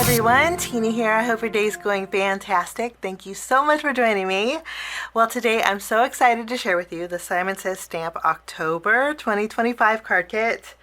everyone, Tina here. I hope your day's going fantastic. Thank you so much for joining me. Well, today I'm so excited to share with you the Simon Says Stamp October 2025 card kit.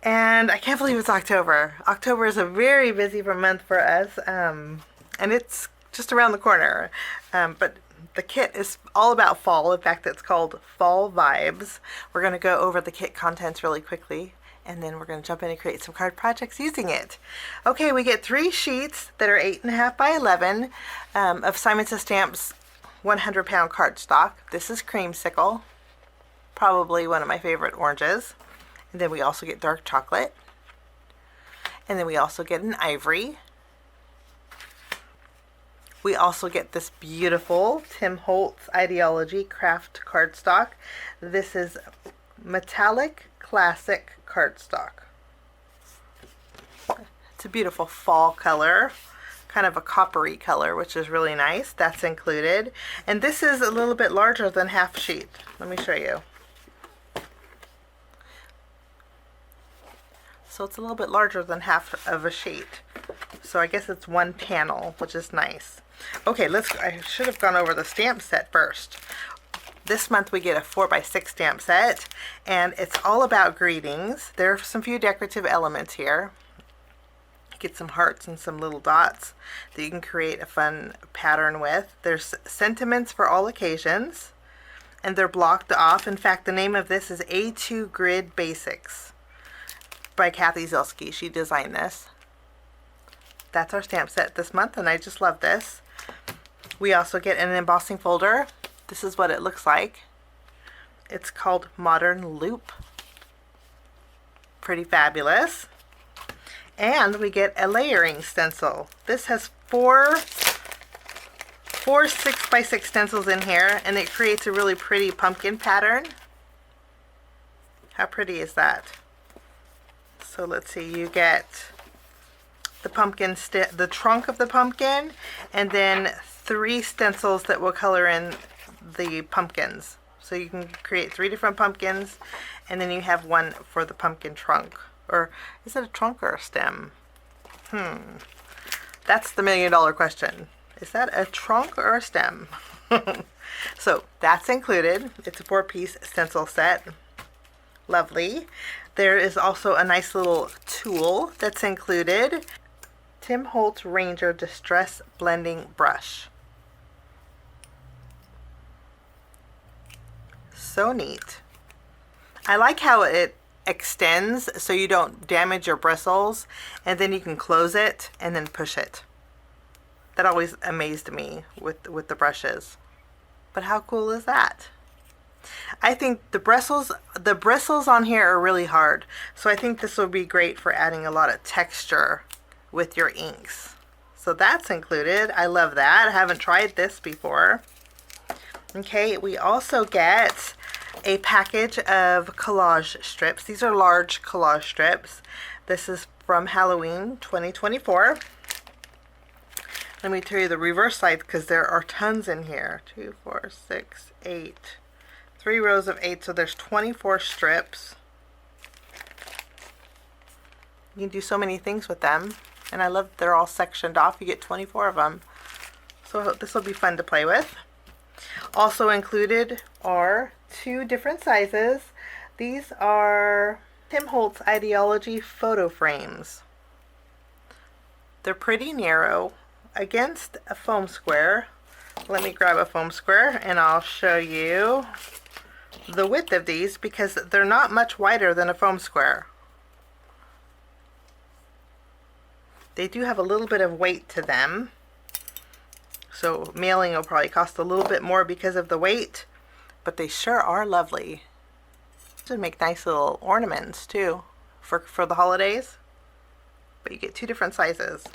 And I can't believe it's October. October is a very busy month for us, and it's just around the corner. But the kit is all about fall. In fact, it's called Fall Vibes. We're going to go over the kit contents really quickly, and then we're going to jump in and create some card projects using it. Okay, we get 3 sheets that are 8.5 by 11 of Simon Says Stamp's 100-pound cardstock. This is Creamsicle, probably one of my favorite oranges. And then we also get dark chocolate. And then we also get an ivory. We also get this beautiful Tim Holtz Ideology craft cardstock. This is metallic classic cardstock. It's a beautiful fall color, kind of a coppery color, which is really nice. That's included. And this is a little bit larger than half sheet. Let me show you. So it's a little bit larger than half of a sheet. So I guess it's 1 panel, which is nice. Okay, I should have gone over the stamp set first. This month we get a 4x6 stamp set, and it's all about greetings. There are some few decorative elements here. You get some hearts and some little dots that you can create a fun pattern with. There's sentiments for all occasions, and they're blocked off. In fact, the name of this is A2 Grid Basics by Kathy Zilski. She designed this. That's our stamp set this month, and I just love this. We also get an embossing folder. This is what it looks like. It's called Modern Loop. Pretty fabulous. And we get a layering stencil. This has four 6x6 stencils in here, and it creates a really pretty pumpkin pattern. How pretty is that? So let's see, you get the pumpkin, the trunk of the pumpkin, and then 3 stencils that will color in the pumpkins. So you can create 3 different pumpkins, and then you have one for the pumpkin trunk. Or is it a trunk or a stem? That's the $1 million question. Is that a trunk or a stem? So that's included. It's a 4-piece stencil set. Lovely. There is also a nice little tool that's included. Tim Holtz Ranger Distress Blending Brush. So neat. I like how it extends so you don't damage your bristles, and then you can close it and then push it. That always amazed me with the brushes. But how cool is that? I think the bristles on here are really hard, so I think this will be great for adding a lot of texture with your inks. So that's included. I love that. I haven't tried this before. Okay, we also get a package of collage strips. These are large collage strips. This is from Halloween 2024. Let me tell you the reverse side, because there are tons in here. 2, 4, 6, 8. 3 rows of 8, so there's 24 strips. You can do so many things with them, and I love that they're all sectioned off. You get 24 of them, so this will be fun to play with. Also included are 2 different sizes. These are Tim Holtz Ideology photo frames. They're pretty narrow against a foam square. Let me grab a foam square and I'll show you the width of these, because they're not much wider than a foam square. They do have a little bit of weight to them, so mailing will probably cost a little bit more because of the weight, but they sure are lovely. To make nice little ornaments too for the holidays. But you get 2 different sizes.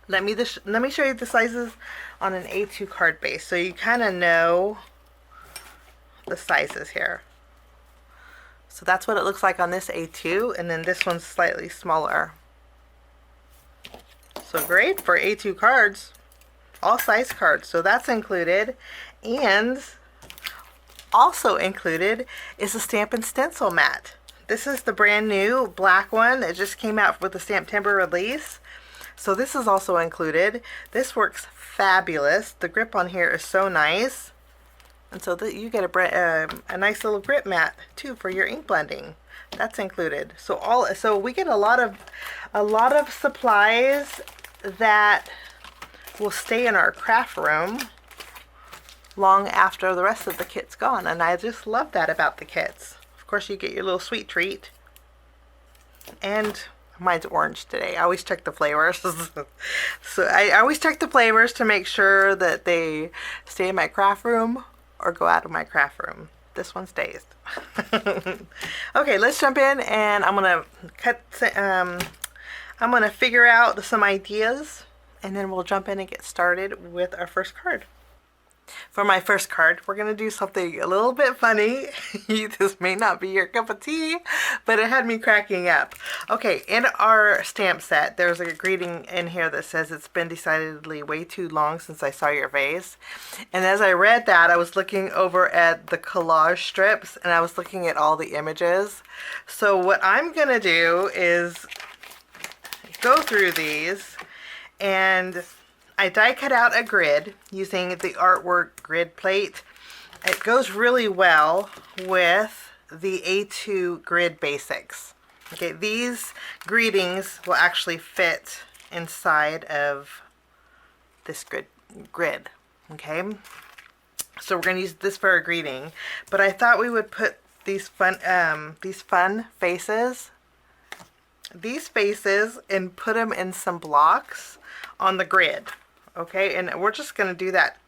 Let me show you the sizes on an A2 card base, so you kind of know the sizes here. So that's what it looks like on this A2, and then this one's slightly smaller. So great for A2 cards, all size cards. So that's included, and also included is a stamp and stencil mat. This is the brand new black one. It just came out with the Stamptember release. So this is also included. This works fabulous. The grip on here is so nice. And so that you get a nice little grip mat too for your ink blending. That's included. So we get a lot of supplies that will stay in our craft room long after the rest of the kit's gone, and I just love that about the kits. Of course, you get your little sweet treat, and mine's orange today. I always check the flavors. So I always check the flavors to make sure that they stay in my craft room or go out of my craft room. This one stays. Okay, let's jump in, and I'm gonna figure out some ideas, and then we'll jump in and get started with our first card. For my first card, we're going to do something a little bit funny. This may not be your cup of tea, but it had me cracking up. Okay, in our stamp set, there's a greeting in here that says, "It's been decidedly way too long since I saw your face." And as I read that, I was looking over at the collage strips, and I was looking at all the images. So what I'm going to do is go through these, and I die cut out a grid using the artwork grid plate. It goes really well with the A2 grid basics. Okay, these greetings will actually fit inside of this grid. Okay, so we're going to use this for a greeting, but I thought we would put these fun faces, and put them in some blocks on the grid. Okay, and we're just going to do that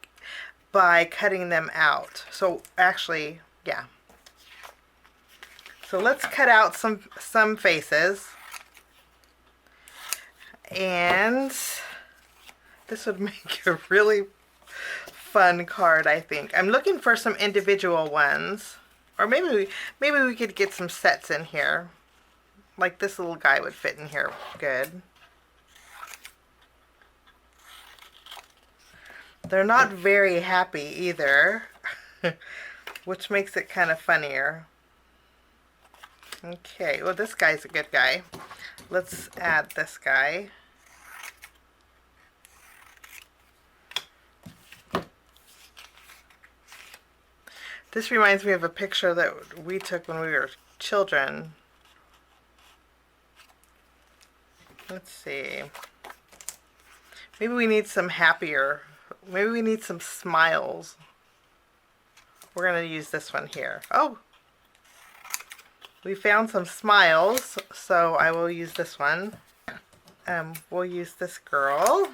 by cutting them out. So actually, yeah. So let's cut out some faces. And this would make a really fun card, I think. I'm looking for some individual ones. Or maybe we could get some sets in here. Like this little guy would fit in here good. They're not very happy either, which makes it kind of funnier. Okay, well, this guy's a good guy. Let's add this guy. This reminds me of a picture that we took when we were children. Let's see. Maybe we need some happier. Maybe we need some smiles. We're going to use this one here. Oh! We found some smiles, so I will use this one. We'll use this girl.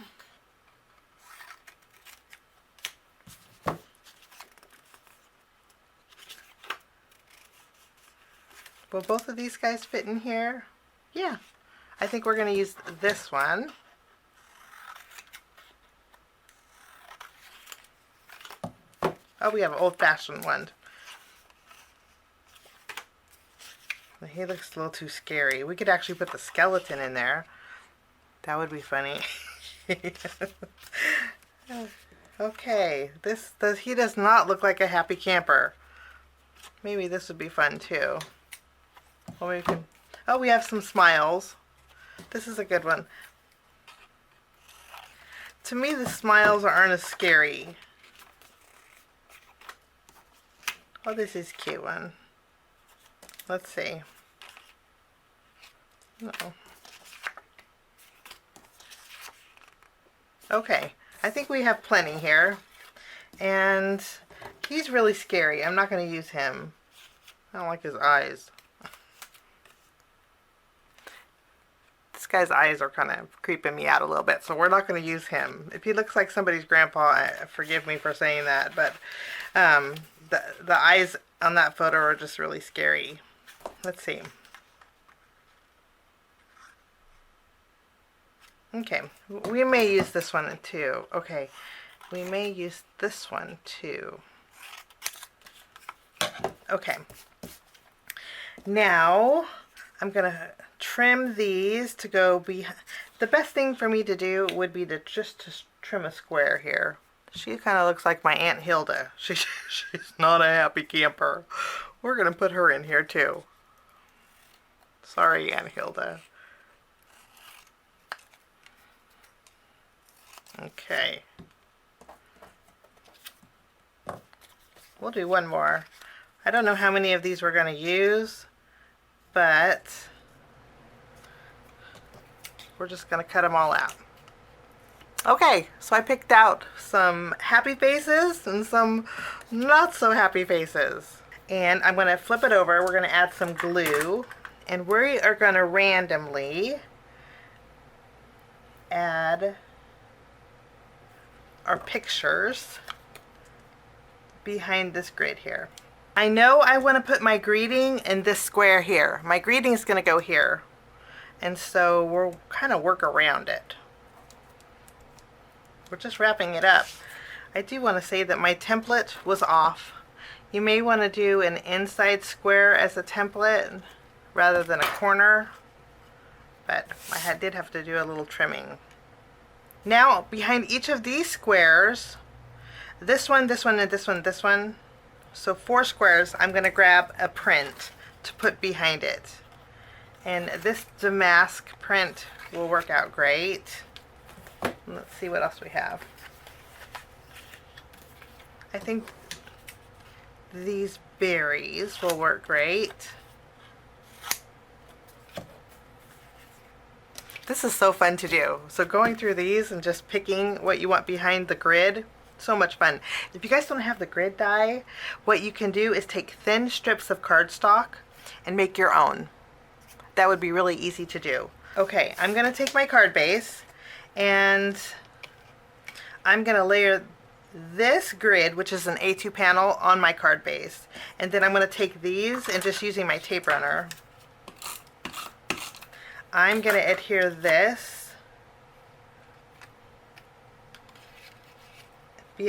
Will both of these guys fit in here? Yeah. I think we're going to use this one. Oh, we have an old-fashioned one. He looks a little too scary. We could actually put the skeleton in there. That would be funny. Okay, he does not look like a happy camper. Maybe this would be fun too. Well, we can. Oh, we have some smiles. This is a good one. To me, the smiles aren't as scary. Oh, this is a cute one. Let's see. No. Okay, I think we have plenty here. And he's really scary. I'm not going to use him. I don't like his eyes. This guy's eyes are kind of creeping me out a little bit, so we're not going to use him. If he looks like somebody's grandpa, forgive me for saying that, but the eyes on that photo are just really scary. Let's see. Okay, we may use this one too. Okay, we may use this one too. Okay. Now, I'm going to trim these to go behind. The best thing for me to do would be to just trim a square here. She kind of looks like my Aunt Hilda. She's not a happy camper. We're going to put her in here too. Sorry, Aunt Hilda. Okay. We'll do one more. I don't know how many of these we're going to use, but we're just going to cut them all out. Okay, so I picked out some happy faces and some not so happy faces. And I'm going to flip it over. We're going to add some glue. And we are going to randomly add our pictures behind this grid here. I know I want to put my greeting in this square here. My greeting is going to go here. And so we'll kind of work around it. We're just wrapping it up. I do want to say that my template was off. You may want to do an inside square as a template rather than a corner, but I did have to do a little trimming. Now behind each of these squares, this one, this one, and this one, this one, so 4 squares, I'm going to grab a print to put behind it. And this damask print will work out great. Let's see what else we have. I think these berries will work great. This is so fun to do. So going through these and just picking what you want behind the grid, so much fun. If you guys don't have the grid die, what you can do is take thin strips of cardstock and make your own. That would be really easy to do. Okay, I'm going to take my card base and I'm going to layer this grid, which is an A2 panel, on my card base. And then I'm going to take these and just using my tape runner, I'm going to adhere this.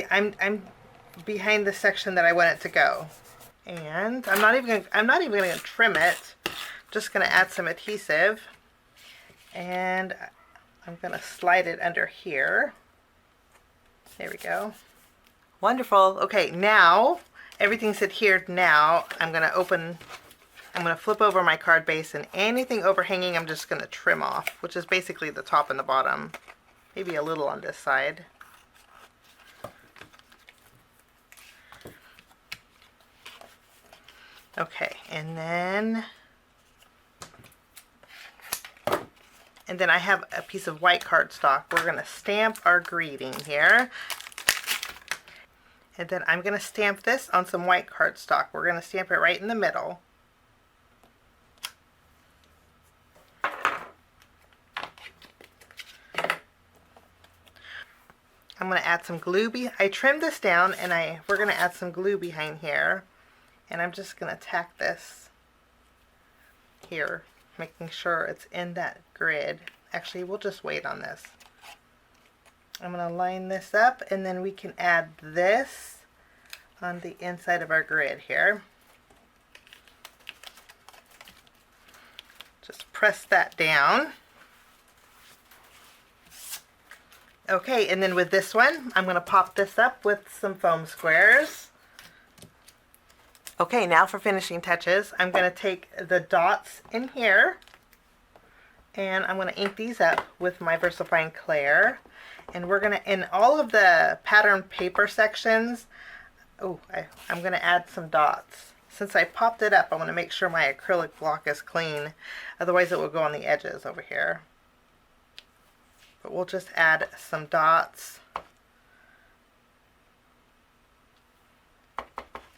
I'm behind the section that I want it to go. And I'm not even going to trim it. Just going to add some adhesive. And I'm going to slide it under here. There we go. Wonderful. Okay, now everything's adhered. Now I'm going to flip over my card base, and anything overhanging I'm just going to trim off, which is basically the top and the bottom. Maybe a little on this side. Okay, and then I have a piece of white cardstock. We're going to stamp our greeting here. And then I'm going to stamp this on some white cardstock. We're going to stamp it right in the middle. I'm going to add some glue. I trimmed this down, and we're going to add some glue behind here. And I'm just going to tack this here, making sure it's in that grid. Actually, we'll just wait on this. I'm going to line this up, and then we can add this on the inside of our grid here. Just press that down. Okay, and then with this one, I'm going to pop this up with some foam squares. Okay, now for finishing touches, I'm going to take the dots in here, and I'm going to ink these up with my VersaFine Clair. And we're going to, in all of the pattern paper sections, I'm going to add some dots. Since I popped it up, I want to make sure my acrylic block is clean. Otherwise it will go on the edges over here. But we'll just add some dots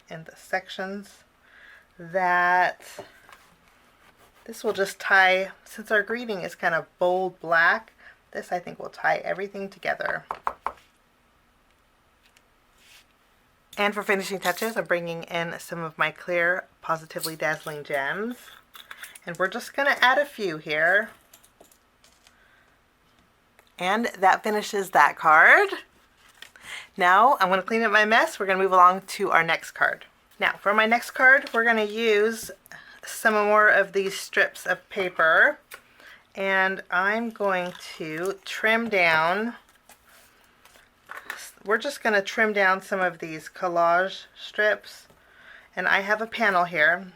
in the sections that this will just tie, since our greeting is kind of bold black, this I think will tie everything together. And for finishing touches, I'm bringing in some of my clear Pawsitively Dazzling gems. And we're just going to add a few here. And that finishes that card. Now I'm going to clean up my mess. We're going to move along to our next card. Now for my next card, we're going to use some more of these strips of paper. And I'm going to trim down. We're just going to trim down some of these collage strips. And I have a panel here.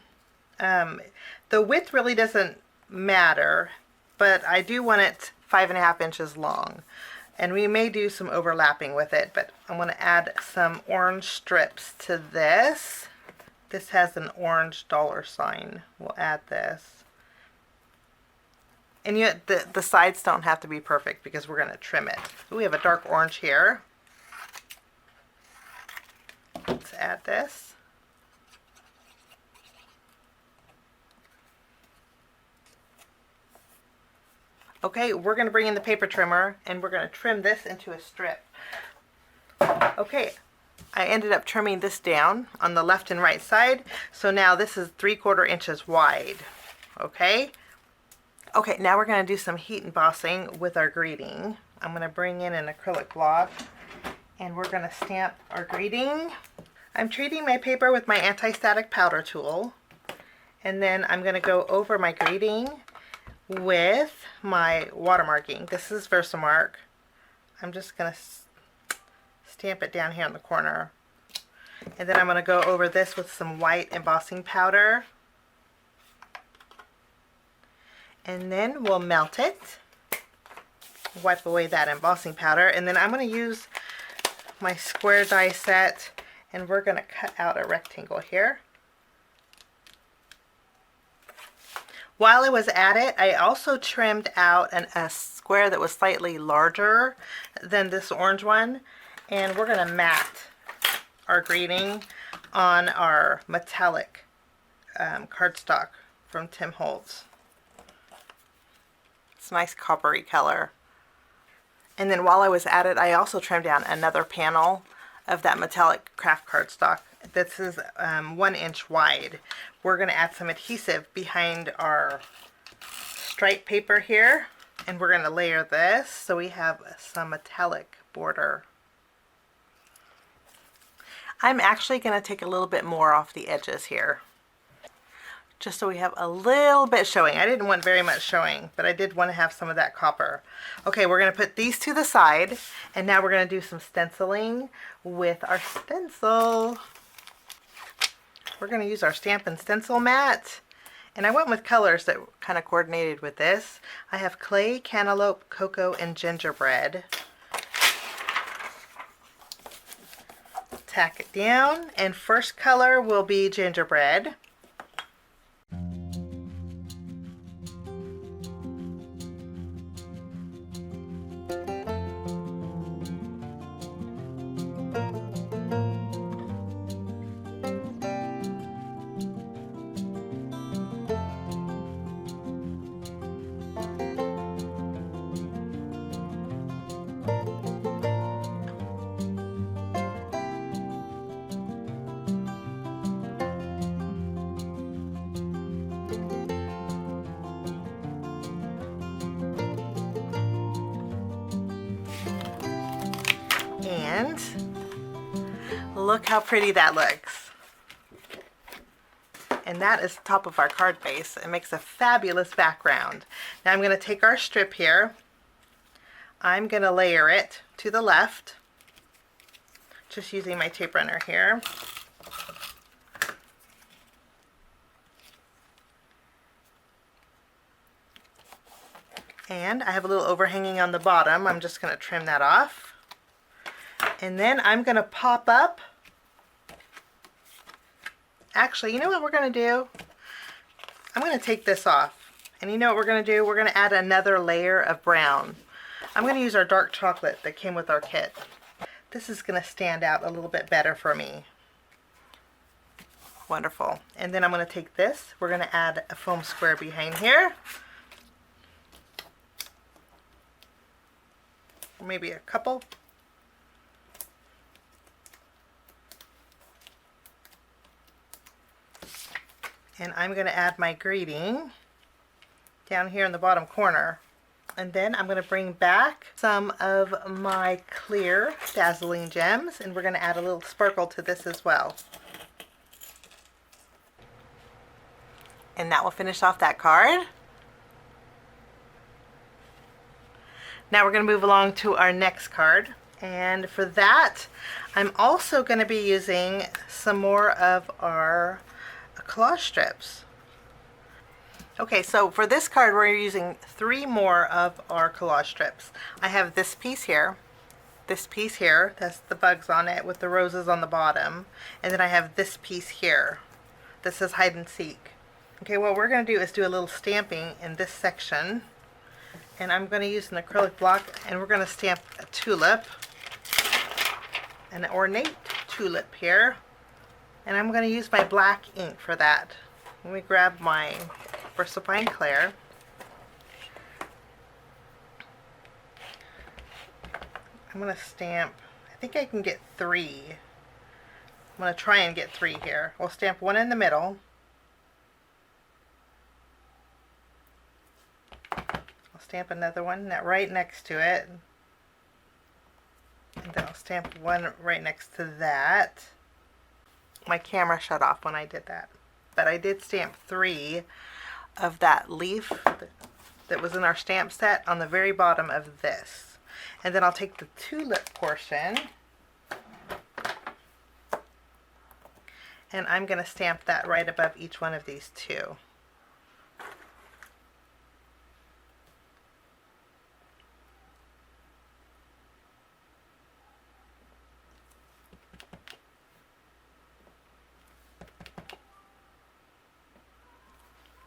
The width really doesn't matter, but I do want it 5.5 inches long. And we may do some overlapping with it, but I'm going to add some orange strips to this. This has an orange dollar sign. We'll add this. And yet the sides don't have to be perfect because we're going to trim it. We have a dark orange here. Let's add this. Okay, we're going to bring in the paper trimmer and we're going to trim this into a strip. Okay, I ended up trimming this down on the left and right side. So now this is 3/4 inches wide. Okay. Okay, now we're going to do some heat embossing with our greeting. I'm going to bring in an acrylic block and we're going to stamp our greeting. I'm treating my paper with my anti-static powder tool. And then I'm going to go over my greeting with my watermarking. This is Versamark. I'm just going to stamp it down here in the corner. And then I'm going to go over this with some white embossing powder. And then we'll melt it. Wipe away that embossing powder. And then I'm going to use my square die set and we're going to cut out a rectangle here. While I was at it, I also trimmed out a square that was slightly larger than this orange one. And we're going to mat our greeting on our metallic cardstock from Tim Holtz. It's a nice coppery color. And then while I was at it, I also trimmed down another panel of that metallic craft cardstock. This is 1 inch wide. We're going to add some adhesive behind our stripe paper here. And we're going to layer this so we have some metallic border. I'm actually going to take a little bit more off the edges here, just so we have a little bit showing. I didn't want very much showing, but I did want to have some of that copper. Okay, we're going to put these to the side, and now we're going to do some stenciling with our stencil. We're going to use our Stampin' Stencil mat, and I went with colors that kind of coordinated with this. I have clay, cantaloupe, cocoa, and gingerbread. Tack it down, and first color will be gingerbread. And look how pretty that looks. And that is the top of our card base. It makes a fabulous background. Now I'm going to take our strip here. I'm going to layer it to the left, just using my tape runner here. And I have a little overhanging on the bottom. I'm just going to trim that off. And then I'm going to pop up. Actually, you know what we're going to do? I'm going to take this off. And you know what we're going to do? We're going to add another layer of brown. I'm going to use our dark chocolate that came with our kit. This is going to stand out a little bit better for me. Wonderful. And then I'm going to take this. We're going to add a foam square behind here. Maybe a couple. And I'm going to add my greeting down here in the bottom corner. And then I'm going to bring back some of my clear Dazzling gems, and we're going to add a little sparkle to this as well. And that will finish off that card. Now we're going to move along to our next card. And for that, I'm also going to be using some more of our collage strips. Okay, so for this card we're using 3 more of our collage strips. I have this piece here, that's the bugs on it with the roses on the bottom, and then I have this piece here that says hide and seek. Okay, what we're going to do is do a little stamping in this section, and I'm going to use an acrylic block, and we're going to stamp a tulip, an ornate tulip here, and I'm going to use my black ink for that. Let me grab my VersaFine Clair. I'm going to stamp, I think I can get 3. I'm going to try and get 3 here. We'll stamp one in the middle. I'll stamp another one right next to it. And then I'll stamp one right next to that. My camera shut off when I did that. But I did stamp 3 of that leaf that was in our stamp set on the very bottom of this. And then I'll take the tulip portion and I'm going to stamp that right above each one of these 2.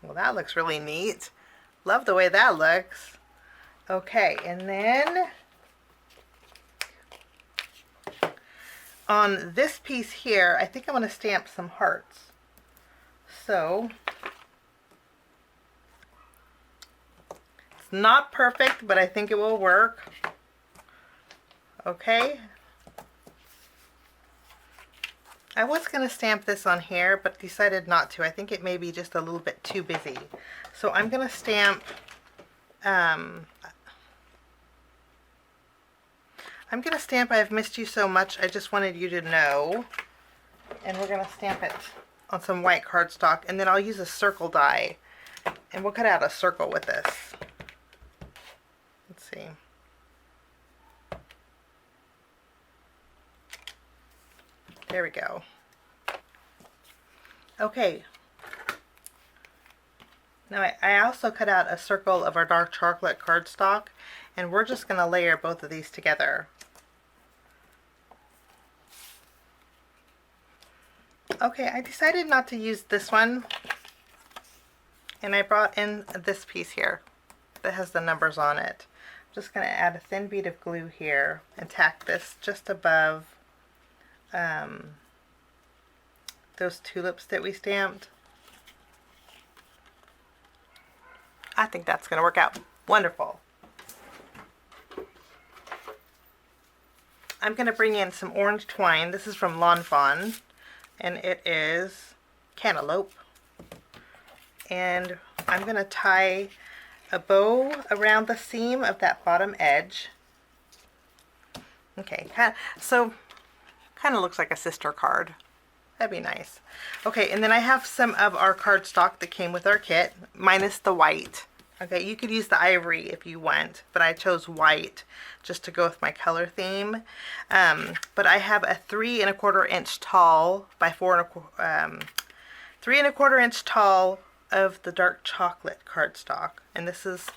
Well, that looks really neat. Love the way that looks. Okay, and then on this piece here, I think I want to stamp some hearts. So, it's not perfect, but I think it will work. Okay. I was going to stamp this on here, but decided not to. I think it may be just a little bit too busy. So I'm going to stamp, I've Missed You So Much, I Just Wanted You to Know. And we're going to stamp it on some white cardstock. And then I'll use a circle die. And we'll cut out a circle with this. Let's see. There we go. Okay. Now I also cut out a circle of our dark chocolate cardstock, and we're just going to layer both of these together. Okay, I decided not to use this one, and I brought in this piece here that has the numbers on it. I'm just going to add a thin bead of glue here and tack this just above those tulips that we stamped. I think that's going to work out wonderful. I'm going to bring in some orange twine. This is from Fawn, and it is cantaloupe. And I'm going to tie a bow around the seam of that bottom edge. Okay, so kind of looks like a sister card. That'd be nice. Okay, and then I have some of our cardstock that came with our kit, minus the white. Okay, you could use the ivory if you want, but I chose white just to go with my color theme. But I have a 3 1/4 inch tall by 4 3 1/4 inch tall of the dark chocolate cardstock, and this is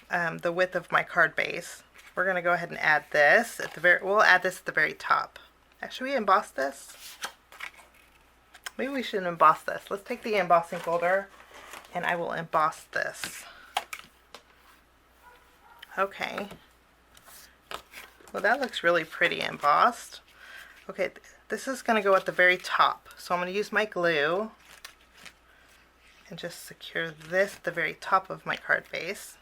the width of my card base. We're gonna go ahead and add this at the very. We'll add this at the very top. Should we emboss this? Maybe we should emboss this. Let's take the embossing folder and I will emboss this. Okay. Well, that looks really pretty embossed. Okay, this is going to go at the very top. So I'm going to use my glue and just secure this at the very top of my card base.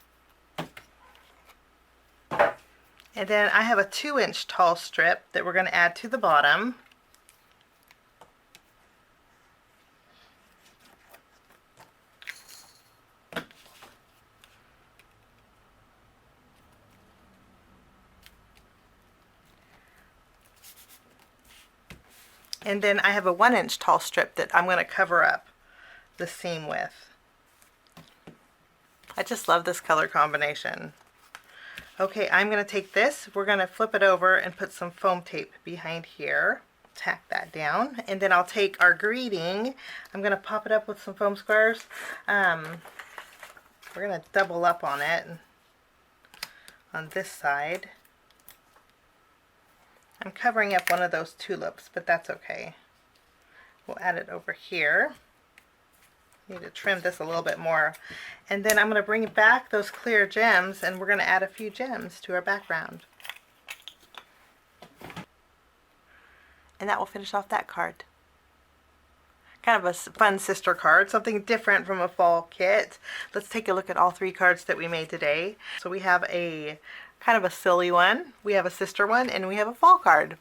And then I have a 2 inch tall strip that we're going to add to the bottom. And then I have a 1 inch tall strip that I'm going to cover up the seam with. I just love this color combination. Okay, I'm going to take this, we're going to flip it over and put some foam tape behind here. tack that down, and then I'll take our greeting. I'm going to pop it up with some foam squares. We're going to double up on it on this side. I'm covering up one of those tulips, but that's okay. We'll add it over here. Need to trim this a little bit more. And then I'm going to bring back those clear gems, and we're going to add a few gems to our background. And that will finish off that card. Kind of a fun sister card, something different from a fall kit. Let's take a look at all 3 cards that we made today. So we have a kind of a silly one, we have a sister one, and we have a fall card.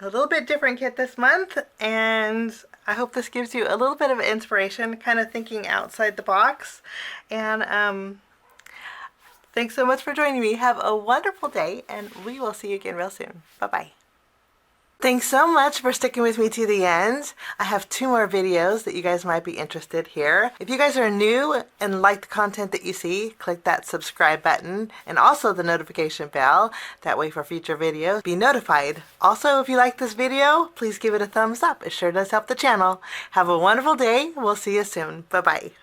A little bit different kit this month, and I hope this gives you a little bit of inspiration, kind of thinking outside the box. And thanks so much for joining me. Have a wonderful day, and we will see you again real soon. Bye-bye. Thanks so much for sticking with me to the end. I have 2 more videos that you guys might be interested here. If you guys are new and like the content that you see, click that subscribe button and also the notification bell. That way for future videos, be notified. Also, if you like this video, please give it a thumbs up. It sure does help the channel. Have a wonderful day. We'll see you soon. Bye-bye.